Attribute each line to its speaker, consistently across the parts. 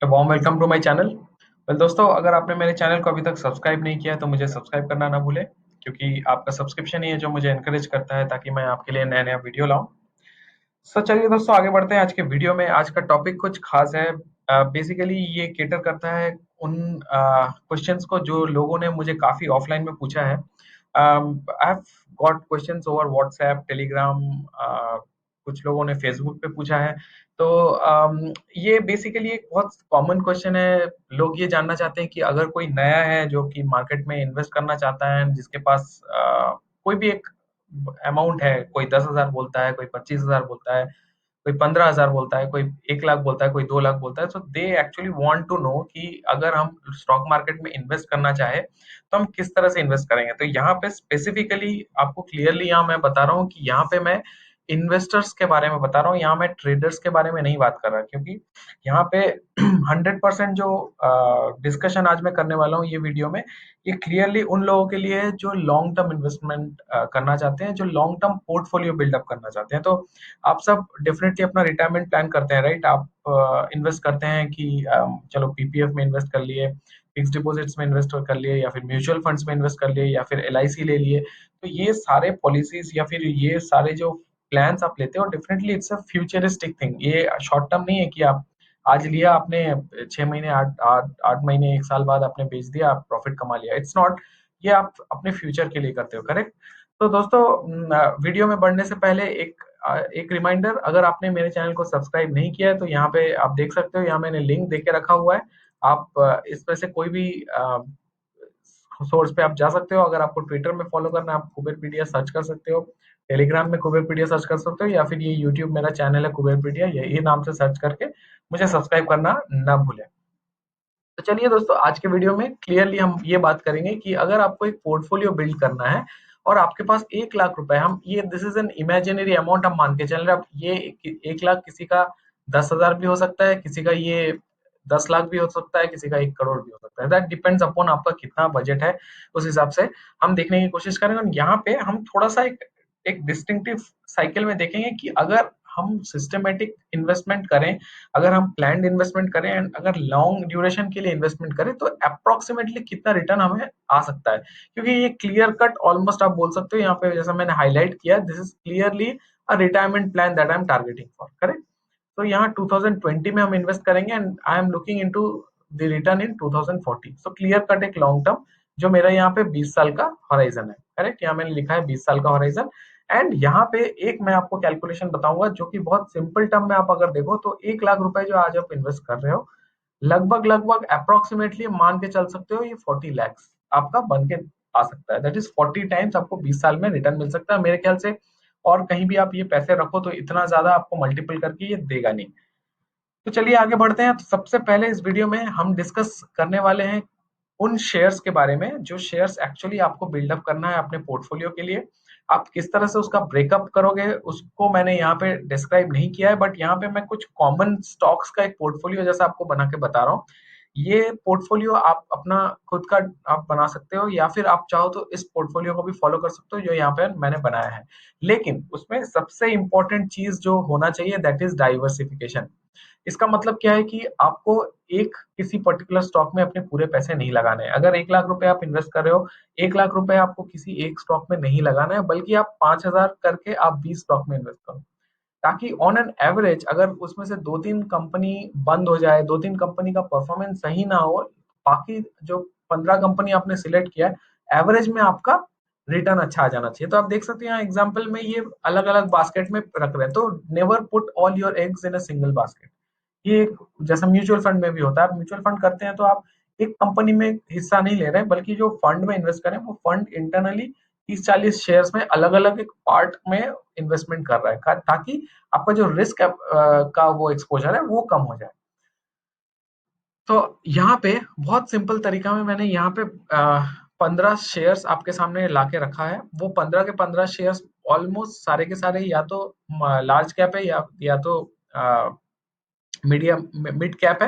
Speaker 1: Warm welcome to my channel. Well दोस्तों, अगर आपने मेरे चैनल को अभी तक सब्सक्राइब नहीं किया है तो मुझे सब्सक्राइब करना ना भूलें, क्योंकि आपका सब्सक्रिप्शन ही है जो मुझे एनकरेज करता है ताकि मैं आपके लिए नया नया वीडियो लाऊं। सो चलिए दोस्तों, आगे बढ़ते हैं। आज के वीडियो में आज का टॉपिक कुछ खास है। बेसिकली ये केटर करता है उन क्वेश्चंस को जो लोगों ने मुझे काफ़ी ऑफलाइन में पूछा है। I have got questions over WhatsApp, Telegram, कुछ लोगों ने फेसबुक पे पूछा है। तो ये बेसिकली एक बहुत कॉमन क्वेश्चन है। लोग ये जानना चाहते हैं कि अगर कोई नया है जो कि मार्केट में इन्वेस्ट करना चाहता है, जिसके पास कोई भी एक अमाउंट है, कोई 10,000 बोलता है, कोई 25,000 बोलता है, कोई 15,000 बोलता है, कोई 1 लाख बोलता है, कोई 2 लाख बोलता है। So they actually want to know कि अगर हम स्टॉक मार्केट में इन्वेस्ट करना चाहे तो हम किस तरह से इन्वेस्ट करेंगे। तो यहाँ पे स्पेसिफिकली आपको क्लियरली यहाँ मैं बता रहा हूँ कि यहाँ पे मैं इन्वेस्टर्स के बारे में बता रहा हूँ, यहाँ मैं ट्रेडर्स के बारे में नहीं बात कर रहा, क्योंकि यहाँ पे 100% जो डिस्कशन आज मैं करने वाला हूँ ये वीडियो में, ये क्लियरली उन लोगों के लिए है जो लॉन्ग टर्म इन्वेस्टमेंट करना चाहते हैं, जो लॉन्ग टर्म पोर्टफोलियो बिल्डअप करना चाहते हैं। तो आप सब डेफिनेटली अपना रिटायरमेंट प्लान करते हैं, राइट? आप इन्वेस्ट करते हैं कि चलो पीपीएफ में इन्वेस्ट कर लिए, फिक्स डिपॉजिट्स में इन्वेस्ट कर लिए, या फिर म्यूचुअल फंड्स में इन्वेस्ट कर लिए, या फिर एलआईसी ले लिए। तो ये सारे पॉलिसीज या फिर ये सारे जो प्लान्स आप लेते हो, definitely it's a futuristic thing. ये शॉर्ट टर्म नहीं है कि आप आज लिया आपने, 6 महीने, आठ आठ आठ महीने, 1 साल बाद आपने बेच दिया, आप प्रॉफिट कमा लिया। It's not. ये आप अपने फ्यूचर के लिए करते हो, करेक्ट? तो दोस्तों, वीडियो में बढ़ने से पहले एक रिमाइंडर, अगर आपने मेरे चैनल को सब्सक्राइब नहीं किया है तो यहाँ पे आप देख सकते हो, यहाँ मैंने लिंक दे के रखा हुआ है। आप इसमें से कोई भी सोर्स पे आप जा सकते हो। अगर आपको ट्विटर में फॉलो करना है, आप कुबेरपीडिया सर्च कर सकते हो। टेलीग्राम में कुबेरपीडिया सर्च कर सकते हो, या फिर ये यूट्यूब मेरा चैनल है कुबेरपीडिया, ये नाम से सर्च करके मुझे सब्सक्राइब करना ना भूलें। तो चलिए दोस्तों, आज के वीडियो में क्लियरली हम ये बात करेंगे कि अगर आपको एक पोर्टफोलियो बिल्ड करना है और आपके पास 1 लाख रुपए, हम ये this is an imaginary amount हम मान के चल रहे हैं। अब ये 1 लाख किसी का 10,000 भी हो सकता है, किसी का ये 10 लाख भी हो सकता है, किसी का 1 करोड़ भी हो सकता है। दैट डिपेंड्स अपॉन आपका कितना बजट है, उस हिसाब से हम देखने की कोशिश करेंगे। और यहाँ पे हम थोड़ा सा एक एक डिस्टिंक्टिव साइकिल में देखेंगे कि अगर हम सिस्टमेटिक इन्वेस्टमेंट करें, अगर हम प्लान्ड इन्वेस्टमेंट करें एंड अगर लॉन्ग ड्यूरेशन के लिए इन्वेस्टमेंट करें, तो अप्रोक्सीमेटली कितना रिटर्न हमें आ सकता है। क्योंकि ये क्लियर कट ऑलमोस्ट आप बोल सकते हो, यहाँ पे जैसा मैंने हाईलाइट किया, this is clearly a retirement plan that I am targeting for, correct? तो यहाँ 2020 में हम इन्वेस्ट करेंगे and I am looking into the return in 2040। So clear cut एक लॉन्ग टर्म, जो मेरा यहाँ पे 20 साल का हॉराइजन है, करेक्ट? यहाँ मैंने लिखा है 20 साल का हॉराइजन। एंड यहाँ पे एक मैं आपको कैलकुलेशन बताऊंगा जो कि बहुत सिंपल टर्म में आप अगर देखो तो 1 लाख रुपए जो आज आप इन्वेस्ट कर रहे हो, लगभग लगभग अप्रोक्सीमेटली मान के चल सकते हो ये 40 लैक्स आपका बन के आ सकता है। दैट इज 40 टाइम्स आपको 20 साल में रिटर्न मिल सकता है मेरे ख्याल से। और कहीं भी आप ये पैसे रखो तो इतना ज्यादा आपको मल्टीपल करके ये देगा नहीं। तो चलिए आगे बढ़ते हैं। तो सबसे पहले इस वीडियो में हम डिस्कस करने वाले हैं उन शेयर्स के बारे में, जो शेयर्स एक्चुअली आपको बिल्डअप करना है अपने पोर्टफोलियो के लिए। आप किस तरह से उसका ब्रेकअप करोगे उसको मैंने यहाँ पे डिस्क्राइब नहीं किया है, बट यहाँ पे मैं कुछ कॉमन स्टॉक्स का एक पोर्टफोलियो जैसा आपको बना के बता रहा हूँ। ये पोर्टफोलियो आप अपना खुद का आप बना सकते हो, या फिर आप चाहो तो इस पोर्टफोलियो को भी फॉलो कर सकते हो जो यहाँ पे मैंने बनाया है। लेकिन उसमें सबसे इंपॉर्टेंट चीज जो होना चाहिए, दैट इज डाइवर्सिफिकेशन। इसका मतलब क्या है कि आपको एक किसी पर्टिकुलर स्टॉक में अपने पूरे पैसे नहीं लगाने हैं। अगर 1 लाख रुपए आप इन्वेस्ट कर रहे हो, 1 लाख रुपए आपको किसी एक स्टॉक में नहीं लगाना है, बल्कि आप 5,000 करके आप 20 स्टॉक में इन्वेस्ट करो, ताकि ऑन एन एवरेज अगर उसमें से 2-3 कंपनी बंद हो जाए, 2-3 कंपनी का परफॉर्मेंस सही ना हो, बाकी जो 15 कंपनी आपने सिलेक्ट किया है, एवरेज में आपका रिटर्न अच्छा आ जाना चाहिए। तो आप देख सकते हैं यहाँ एग्जाम्पल में ये अलग अलग बास्केट में रख रहे हैं। तो never put all your eggs in a single basket. ये जैसा म्यूचुअल फंड में भी होता है, आप म्यूचुअल फंड करते हैं तो आप एक कंपनी में हिस्सा नहीं ले रहे हैं, बल्कि जो फंड में इन्वेस्ट करें वो फंड इंटरनली 30-40 शेयर्स में अलग अलग एक पार्ट में इन्वेस्टमेंट कर रहा है, ताकि आपका जो रिस्क का वो एक्सपोजर है वो कम हो जाए। तो यहाँ पे बहुत सिंपल तरीका में मैंने यहाँ पे 15 शेयर्स आपके सामने ला के रखा है। वो 15 के 15 शेयर्स ऑलमोस्ट सारे के सारे या तो लार्ज कैप है, या तो मीडियम मिड कैप है।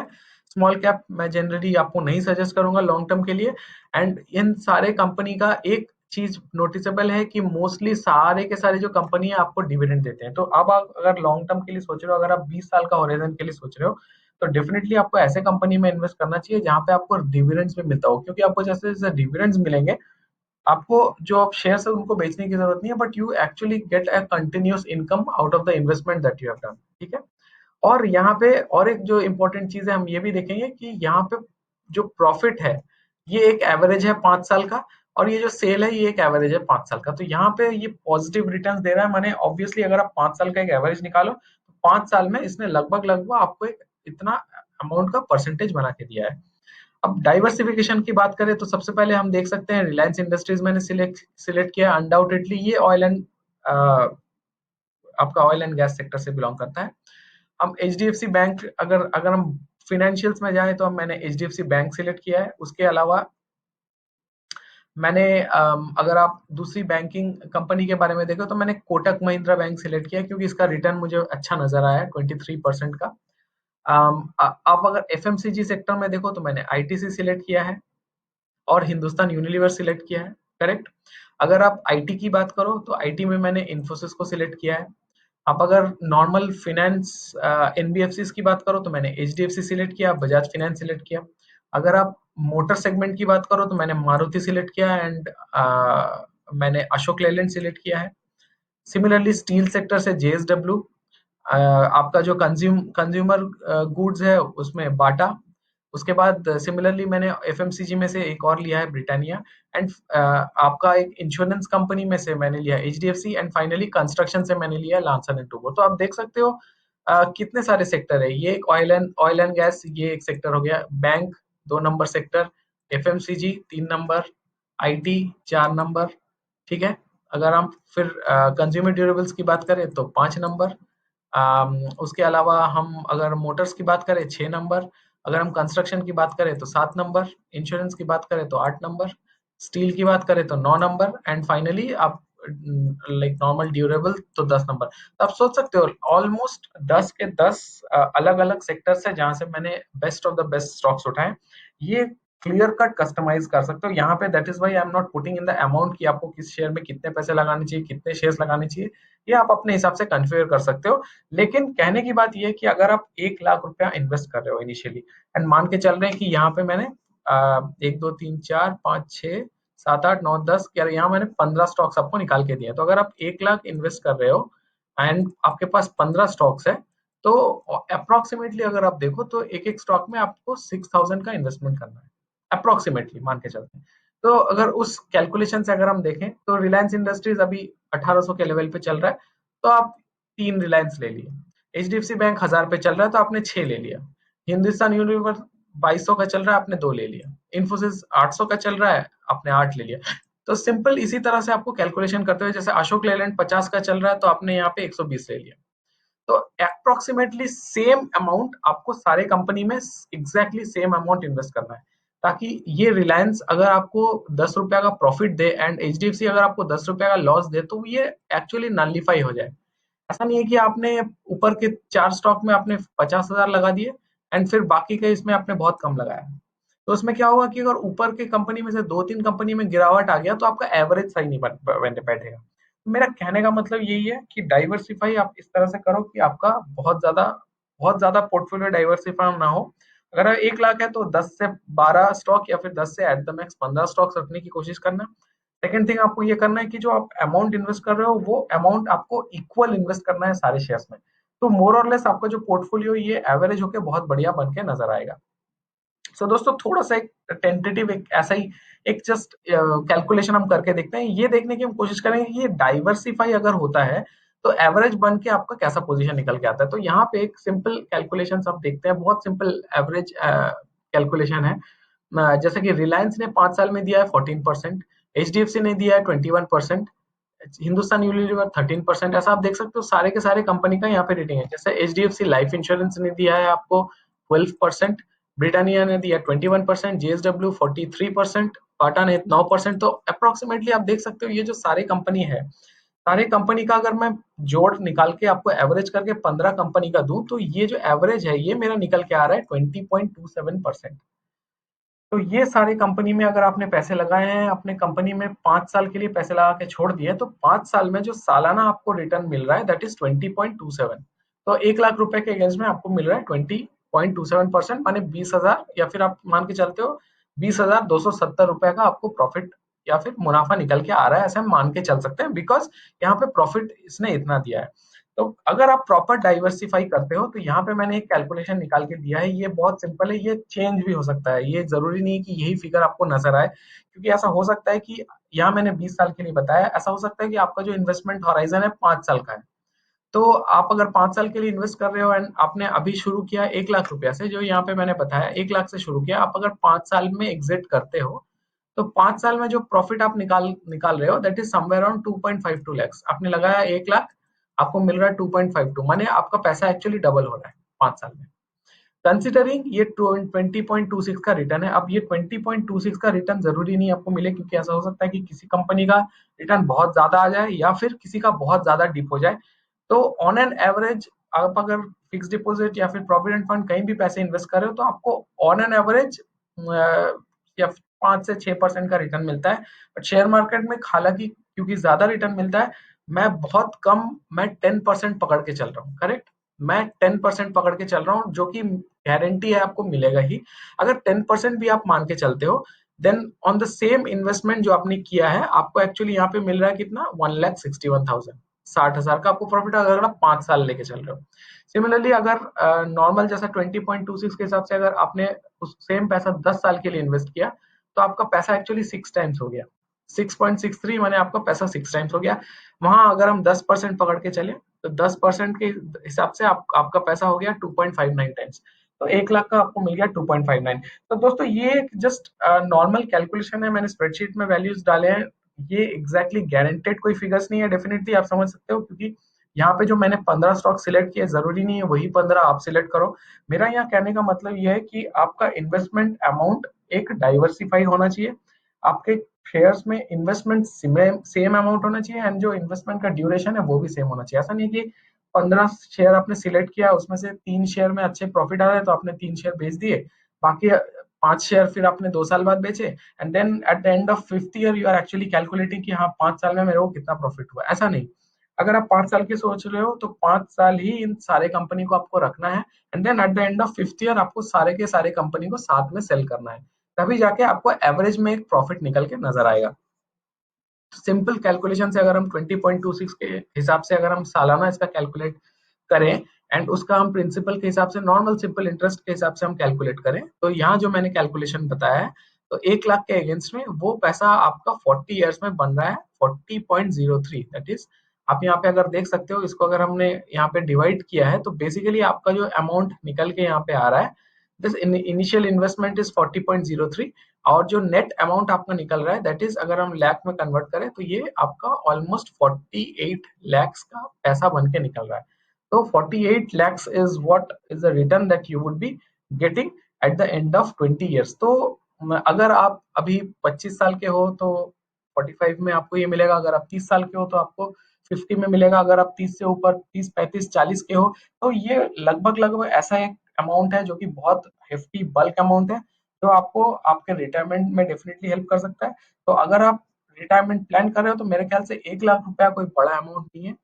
Speaker 1: स्मॉल कैप मैं जनरली आपको नहीं सजेस्ट करूंगा लॉन्ग टर्म के लिए। एंड इन सारे कंपनी का एक चीज नोटिसेबल है कि मोस्टली सारे के सारे जो कंपनी है आपको डिविडेंड देते हैं। तो अब आप अगर लॉन्ग टर्म के लिए सोच रहे हो, अगर आप 20 साल का होराइजन के लिए सोच रहे हो, तो डेफिनेटली आपको ऐसे कंपनी में इन्वेस्ट करना चाहिए जहाँ पे आपको डिविडेंड्स भी मिलता हो, क्योंकि आपको जैसे जैसे डिविडेंड्स मिलेंगे, आपको जो आप शेयर्स है उनको बेचने की जरूरत नहीं है, but you actually get a continuous income out of the investment that you have done. ठीक है। और यहाँ पे और एक जो इम्पोर्टेंट चीज है, हम ये भी देखेंगे कि यहाँ पे जो प्रॉफिट है ये एक एवरेज है 5 साल का, और ये जो सेल है ये एक एवरेज है 5 साल का। तो यहाँ पे ये पॉजिटिव रिटर्न दे रहा है, माने ऑब्वियसली अगर आप 5 साल का एक एवरेज निकालो तो 5 साल में इसने लगभग लगभग आपको एक इतना अमाउंट का परसेंटेज बना के दिया है। अब डाइवर्सिफिकेशन की बात करें तो सबसे पहले हम देख सकते हैं रिलायंस इंडस्ट्रीज मैंने सिलेक्ट किया। अनडाउटेडली ये ऑयल एंड आपका ऑयल एंड गैस सेक्टर से बिलोंग करता है। हम H D F C bank, अगर अगर हम फिनेंशियल्स में जाए तो मैंने H D F C bank select किया है। उसके अलावा मैंने अगर आप दूसरी बैंकिंग कंपनी के बारे में देखो तो मैंने कोटक महिंद्रा बैंक सिलेक्ट किया, क्योंकि इसका रिटर्न मुझे अच्छा नजर आया है 23% का। आप अगर एफएमसीजी सेक्टर में देखो तो मैंने आईटीसी सिलेक्ट किया है और हिंदुस्तान यूनिलीवर सिलेक्ट किया है। करेक्ट। अगर आप आईटी की बात करो तो आईटी में मैंने इन्फोसिस को सिलेक्ट किया है। आप अगर नॉर्मल फाइनेंस एनबीएफसी की बात करो तो मैंने एचडीएफसी सिलेक्ट किया, बजाज फाइनेंस सिलेक्ट किया। अगर आप मोटर सेगमेंट की बात करो तो मैंने मारुति सिलेक्ट किया एंड मैंने अशोक लेलैंड सिलेक्ट किया है। सिमिलरली स्टील सेक्टर से जेएसडब्ल्यू, आपका जो कंज्यूमर गुड्स है उसमें बाटा। उसके बाद सिमिलरली मैंने एफएमसीजी में से एक और लिया है ब्रिटानिया। एंड आपका एक इंश्योरेंस कंपनी में से मैंने लिया एचडीएफसी। एंड फाइनली कंस्ट्रक्शन से मैंने लिया लार्सन एंड टुब्रो। तो आप देख सकते हो कितने सारे सेक्टर है। ये एक ऑयल एंड गैस, ये एक सेक्टर हो गया। Bank 2 number sector, FMCG 3 number, IT 4 number. ठीक है। अगर हम फिर कंज्यूमर ड्यूरेबल्स की बात करें तो 5 नंबर। उसके अलावा हम अगर मोटर्स की बात करें 6 नंबर। अगर हम कंस्ट्रक्शन की बात करें तो 7 नंबर। इंश्योरेंस की बात करें तो 8 नंबर। स्टील की बात करें तो 9 नंबर। एंड फाइनली आप लाइक नॉर्मल ड्यूरेबल तो 10 नंबर। तो आप सोच सकते हो ऑलमोस्ट 10 के 10 अलग अलग सेक्टर है जहां से मैंने best of the best stocks उठाए। ये क्लियर कट कस्टमाइज कर सकते हो यहाँ पे। That is why I am not putting in the amount कि आपको किस शेयर में कितने पैसे लगाने चाहिए, कितने शेयर्स लगाने चाहिए। ये आप अपने हिसाब से कन्फिगर कर सकते हो। लेकिन कहने की बात यह है कि अगर आप 1 लाख रुपया इन्वेस्ट कर रहे हो इनिशियली, एंड मान के चल रहे हैं कि यहाँ पे मैंने 1 2 3 4 5 6 7 8 9 10 यहाँ मैंने 15 स्टॉक्स आपको निकाल के दिए। तो अगर आप 1 लाख इन्वेस्ट कर रहे हो एंड आपके पास 15 स्टॉक्स है, तो अप्रोक्सीमेटली अगर आप देखो तो एक एक स्टॉक में आपको 6,000 का इन्वेस्टमेंट करना है, अप्रोक्सीमेटली मान के चलते हैं। तो अगर उस कैलकुलेशन से अगर हम देखें तो रिलायंस इंडस्ट्रीज अभी 1800 के लेवल पे चल रहा है, तो आप 3 रिलायंस ले लिए। H D F C bank 1000 पे चल रहा है तो आपने 6 ले लिया। हिंदुस्तान यूनिलीवर 2200 का चल रहा है, आपने 2 ले लिया। इन्फोसिस 800 का चल रहा है, आपने 8 ले लिया। तो सिंपल इसी तरह से आपको कैलकुलेशन करते हुए, जैसे अशोक लेलैंड 50 का चल रहा है तो आपने यहाँ पे 120 ले लिया। तो अप्रोक्सीमेटली सेम अमाउंट आपको सारे कंपनी में एग्जैक्टली सेम अमाउंट इन्वेस्ट करना है, ताकि ये रिलायंस अगर आपको 10 रुपया का प्रॉफिट दे and H D F C अगर आपको 10 रुपया का लॉस दे तो ये एक्चुअली नलिफाई हो जाए। ऐसा नहीं है कि आपने ऊपर के 4 स्टॉक में आपने 50,000 लगा दिए एंड फिर बाकी के इसमें आपने बहुत कम लगाया। तो उसमें क्या होगा कि अगर ऊपर के कंपनी में से 2-3 कंपनी में गिरावट आ गया तो आपका एवरेज सही नहीं बैठेगा। तो मेरा कहने का मतलब यही है कि डाइवर्सिफाई आप इस तरह से करो कि आपका बहुत ज्यादा पोर्टफोलियो डाइवर्सिफाई ना हो। अगर 1 लाख है तो 10 से 12 स्टॉक या फिर 10 से एट द मैक्स 15 स्टॉक्स रखने की कोशिश करना। सेकंड थिंग आपको ये करना है कि जो आप अमाउंट इन्वेस्ट कर रहे हो वो अमाउंट आपको इक्वल इन्वेस्ट करना है सारे शेयर्स में। तो मोर और लेस आपका जो पोर्टफोलियो ये एवरेज होकर बहुत बढ़िया बन के नजर आएगा। सो दोस्तों थोड़ा सा एक टेंटेटिव एक ऐसा ही एक जस्ट कैलकुलेशन हम करके देखते हैं। ये देखने की हम कोशिश करेंगे कि ये डाइवर्सिफाई अगर होता है तो एवरेज बन के आपका कैसा पोजीशन निकल के आता है। तो यहाँ पे एक सिंपल कैलकुलेशन हम देखते हैं, बहुत सिंपल एवरेज कैलकुलेशन है। जैसे कि रिलायंस ने 5 साल में दिया है 14%, एच डी एफ सी ने दिया है 21%, हिंदुस्तान यूनिलीवर 13%। ऐसा आप देख सकते हो सारे के सारे कंपनी का यहाँ पे रेटिंग है। जैसे H D F C life insurance ने दिया है आपको 12%, ब्रिटानिया ने दिया 21%, जेएसडब्ल्यू 43%, टाटा ने 9%। तो अप्रोक्सीमेटली आप देख सकते हो ये जो सारे कंपनी है, सारे कंपनी का अगर मैं जोड़ निकाल के आपको एवरेज करके 15 कंपनी का दूं तो ये जो एवरेज है ये मेरा निकल के आ रहा है 20.27%। तो ये सारी कंपनी में अगर आपने पैसे लगाए हैं, अपने कंपनी में 5 साल के लिए पैसे लगा के छोड़ दिए, तो 5 साल में जो सालाना आपको रिटर्न मिल रहा है दैट इज 20.27। तो 1 लाख रुपए के अगेंस्ट में आपको मिल रहा है 0.27% माने 20,000, या फिर आप मान के चलते हो 20,270 रुपए का आपको प्रॉफिट या फिर मुनाफा निकल के आ रहा है, ऐसे हम मान के चल सकते हैं, बिकॉज यहाँ पे प्रॉफिट इसने इतना दिया है। तो अगर आप प्रॉपर डाइवर्सिफाई करते हो तो यहाँ पे मैंने एक कैलकुलेशन निकाल के दिया है, ये बहुत सिंपल है, ये चेंज भी हो सकता है, ये जरूरी नहीं है कि यही फिगर आपको नजर आए, क्योंकि ऐसा हो सकता है कि यहाँ मैंने 20 साल के लिए बताया, ऐसा हो सकता है कि आपका जो इन्वेस्टमेंट हॉराइजन है 5 साल का है। तो आप अगर 5 साल के लिए इन्वेस्ट कर रहे हो एंड आपने अभी शुरू किया 1 लाख रुपया से, जो यहाँ पे मैंने बताया 1 लाख से शुरू किया, आप अगर 5 साल में एग्जिट करते हो तो 5 साल में जो प्रॉफिट आप निकाल निकाल रहे हो that is somewhere around 2.52 lakhs. आपने लगाया 1 लाख, आपको मिल रहा है 2.52, माने आपका पैसा एक्चुअली डबल हो रहा है 5 साल में। कंसिडरिंग ये 20.26 का रिटर्न है। अब ये 20.26 का रिटर्न जरूरी नहीं आपको मिले, क्योंकि ऐसा हो सकता है कि किसी कंपनी का रिटर्न बहुत ज्यादा आ जाए या फिर किसी का बहुत ज्यादा डिप हो जाए। तो ऑन एन एवरेज आप अगर फिक्स डिपॉजिट या फिर प्रोविडेंट फंड कहीं भी पैसे इन्वेस्ट कर रहे हो तो आपको ऑन एन एवरेज या 5 से 6% का रिटर्न मिलता है। बट शेयर मार्केट में हालांकि क्योंकि ज्यादा रिटर्न मिलता है, मैं बहुत कम, मैं 10% पकड़ के चल रहा हूँ, करेक्ट। मैं 10% पकड़ के चल रहा हूँ, जो कि गारंटी है आपको मिलेगा ही। अगर 10% भी आप मान के चलते हो, then on the same investment जो आपने किया है, आपको एक्चुअली यहाँ पे मिल रहा है कितना, 1,61,000, 60,000 का आपको प्रॉफिट, अगर आप 5 साल लेके चल रहे हो। सिमिलरली अगर नॉर्मल जैसा 20.26 के हिसाब से अगर आपने उस सेम पैसा 10 साल के लिए इन्वेस्ट किया, तो आपका पैसा एक्चुअली 6 टाइम्स हो गया। 6.63 माने आपका पैसा 6 टाइम्स हो गया। वहां अगर हम 10% पकड़ के चले तो 10% के हिसाब से आपका पैसा हो गया 2.59 टाइम्स। तो 1 लाख का आपको मिल गया 2.59। तो दोस्तों ये जस्ट नॉर्मल कैलकुलेशन है, मैंने स्प्रेडशीट में वैल्यूज डाले हैं। ये एग्जैक्टली गारंटेड कोई फिगर्स नहीं है, डेफिनेटली आप समझ सकते हो, क्योंकि यहाँ पे जो मैंने 15 स्टॉक सिलेक्ट किए, जरूरी नहीं है वही 15 आप सिलेक्ट करो। मेरा यहाँ कहने का मतलब ये है कि आपका इन्वेस्टमेंट अमाउंट एक डाइवर्सिफाई होना चाहिए, आपके शेयर्स में इन्वेस्टमेंट सेम अमाउंट होना चाहिए, एंड जो इन्वेस्टमेंट का ड्यूरेशन है वो भी सेम होना चाहिए। ऐसा नहीं कि 15 शेयर आपने सिलेक्ट किया, उसमें से 3 शेयर में अच्छे प्रॉफिट आ रहे हैं तो आपने 3 शेयर बेच दिए, बाकी 5 शेयर फिर आपने 2 साल बाद बेचे, and then at the end of fifth year you are actually calculating कि हाँ 5 साल में मेरे को कितना प्रॉफिट हुआ। ऐसा नहीं, अगर आप 5 साल की सोच रहे हो तो 5 साल ही इन सारे कंपनी को आपको रखना है, and then at the end of fifth year आपको सारे के सारे कंपनी को साथ में सेल करना है, तभी जाके आपको एवरेज में एक प्रॉफिट निकल के नजर आएगा। सिंपल कैलकुलेशन से अगर हम 20.26 के हिसाब से अगर हम सालाना इसका कैलकुलेट करें, एंड उसका हम प्रिंसिपल के हिसाब से नॉर्मल सिंपल इंटरेस्ट के हिसाब से हम कैलकुलेट करें, तो यहाँ जो मैंने कैलकुलेशन बताया है, तो 1 लाख के अगेंस्ट में वो पैसा आपका 40 ईयर्स में बन रहा है 40.03। दैट इज आप यहाँ पे अगर देख सकते हो, इसको अगर हमने यहाँ पे डिवाइड किया है तो बेसिकली आपका जो अमाउंट निकल के यहाँ पे आ रहा है, दिस इनिशियल इन्वेस्टमेंट इज 40.03, और जो नेट अमाउंट आपका निकल रहा है दैट इज अगर हम लाख में कन्वर्ट करें तो ये आपका ऑलमोस्ट 48 lakhs का पैसा बन के निकल रहा है। तो 48 lakhs is what is the return that you would be getting eight the end of 20 years। तो अगर आप अभी 25 साल के हो तो 45 में आपको ये मिलेगा, अगर आप 30 साल के हो तो आपको 50 में मिलेगा, अगर आप 30 से ऊपर 30, 35, 40 के हो तो ये लगभग लगभग ऐसा एक अमाउंट है जो कि बहुत हेफ्टी बल्क अमाउंट है, जो आपको आपके रिटायरमेंट में डेफिनेटली हेल्प कर सकता है। तो अगर आप रिटायरमेंट प्लान कर रहे हो तो मेरे ख्याल से 1 लाख रुपया कोई बड़ा अमाउंट नहीं है,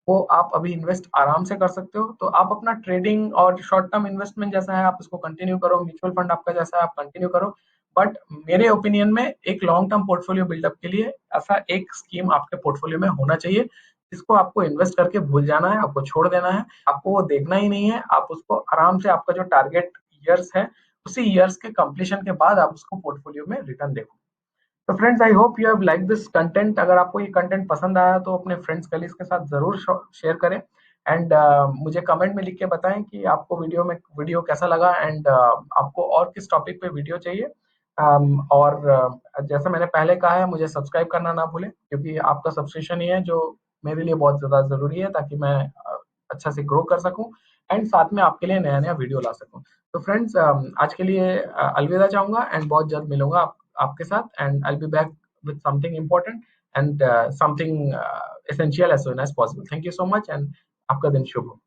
Speaker 1: वो आप अभी इन्वेस्ट आराम से कर सकते हो। तो आप अपना ट्रेडिंग और शॉर्ट टर्म इन्वेस्टमेंट जैसा है आप उसको कंटिन्यू करो, म्यूचुअल फंड आपका जैसा है आप कंटिन्यू करो, बट मेरे ओपिनियन में एक लॉन्ग टर्म पोर्टफोलियो बिल्डअप के लिए ऐसा एक स्कीम आपके पोर्टफोलियो में होना चाहिए, जिसको आपको इन्वेस्ट करके भूल जाना है, आपको छोड़ देना है, आपको वो देखना ही नहीं है, आप उसको आराम से आपका जो टारगेट ईयर्स है उसी ईयर्स के कंप्लीशन के बाद आप उसको पोर्टफोलियो में रिटर्न देखो। तो friends I hope you have like this content. अगर आपको ये कंटेंट पसंद आया तो अपने फ्रेंड्स कलीग्स के साथ जरूर शेयर करें, एंड मुझे कमेंट में लिख के बताएं कि आपको वीडियो कैसा लगा, एंड आपको और किस टॉपिक पे वीडियो चाहिए। और जैसा मैंने पहले कहा है, मुझे सब्सक्राइब करना ना भूलें, क्योंकि आपका सब्सक्रिप्शन ही है जो मेरे लिए बहुत ज़्यादा ज़रूरी है, ताकि मैं अच्छा से ग्रो कर सकूं एंड साथ में आपके लिए नया नया वीडियो ला सकूं। तो फ्रेंड्स आज के लिए अलविदा चाहूंगा, एंड बहुत जल्द मिलूंगा आपके साथ, and I be back with something important and something essential as soon as possible. Thank you so much, and आपका दिन शुभ हो।